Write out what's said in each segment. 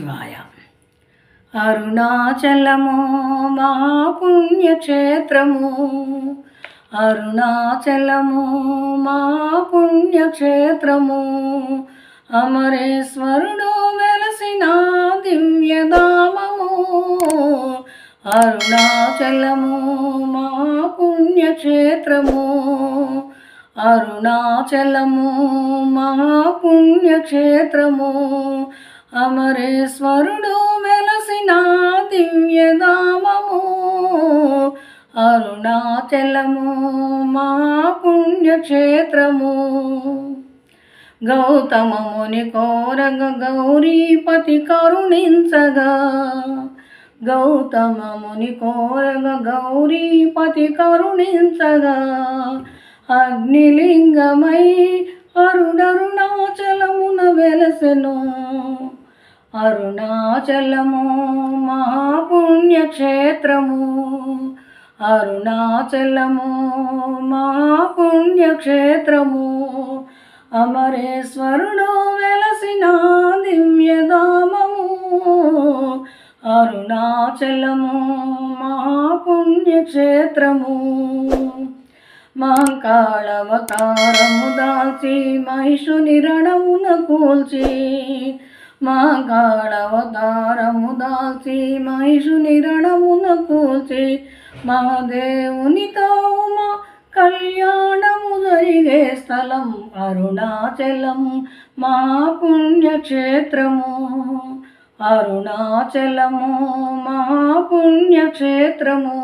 శివాయ. అరుణాచలము మా పుణ్యక్షేత్రము, అరుణాచలము మా పుణ్యక్షేత్రము, అమరేశ్వరుడు వెలసిన దివ్యధామము. అరుణాచలము మా పుణ్యక్షేత్రము, అరుణాచలము మా పుణ్యక్షేత్రము, అమరేశ్వరుడు వెలసిన దివ్యధామము. అరుణాచలము మా పుణ్యక్షేత్రము. గౌతమ ముని కోరగ గౌరీపతి కరుణించగా, గౌతమ ముని కోరగ గౌరీపతి కరుణించగా, అగ్నిలింగమై అరుణాచలమున వెలసెను. అరుణాచలము మహాపుణ్యక్షేత్రము, అరుణాచలము మహాపుణ్యక్షేత్రము, అమరేశ్వరుడు వెలసిన దివ్యధామము. అరుణాచలము మహాపుణ్యక్షేత్రము. మహంకాళవతారము దాల్చి మహిషుని రణమున కూల్చి, మహంకాళవతారము దాల్చి మహిషుని రణమున కూల్చి, మహాదేవునితో మా కళ్యాణము జరిగే స్థలం అరుణాచలం మా పుణ్యక్షేత్రము. అరుణాచలము మహాపుణ్యక్షేత్రము,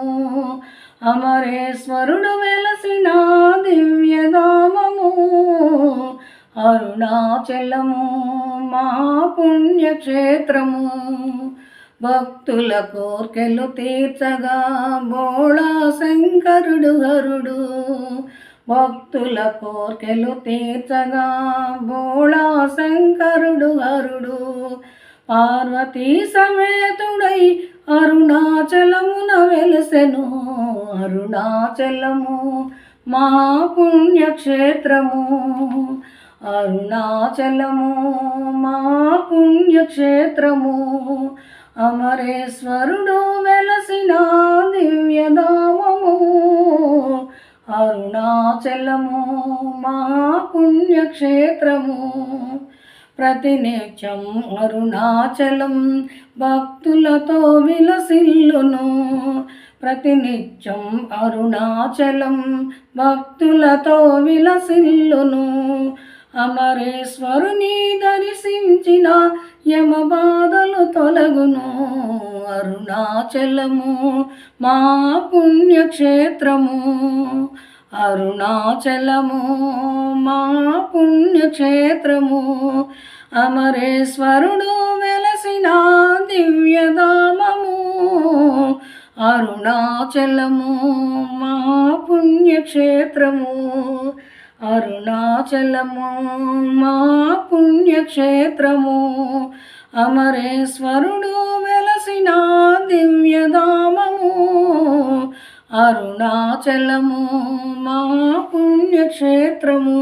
అమరేశ్వరుడు వెలసిన దివ్యధామము. అరుణాచలము మహాపుణ్యక్షేత్రము. భక్తుల కోర్కెలు తీర్చగా బోళా శంకరుడు హరుడు, భక్తుల కోర్కెలు తీర్చగా బోళా శంకరుడు హరుడు, పార్వతీ సమేతుడై అరుణాచలమున వెలసెను. అరుణాచలము మహాపుణ్యక్షేత్రము, అరుణాచలము మహాపుణ్యక్షేత్రము, అమరేశ్వరుడు వెలసిన దివ్యధామము. అరుణాచలము మహాపుణ్యక్షేత్రము. ప్రతినిత్యం అరుణాచలం భక్తులతో విలసిల్లును, ప్రతినిత్యం అరుణాచలం భక్తులతో విలసిల్లును. అమరేశ్వరుని దర్శించిన యమబాధలు తొలగును. అరుణాచలము మా పుణ్యక్షేత్రము, అరుణాచలము మా పుణ్యక్షేత్రము, అమరేశ్వరుడు వెలసిన దివ్యధామము. అరుణాచలము మా పుణ్యక్షేత్రము, అరుణాచలము మా పుణ్యక్షేత్రము, అమరేశ్వరుడు వెలసిన దివ్యధామము. అరుణాచలము మా పుణ్యక్షేత్రము.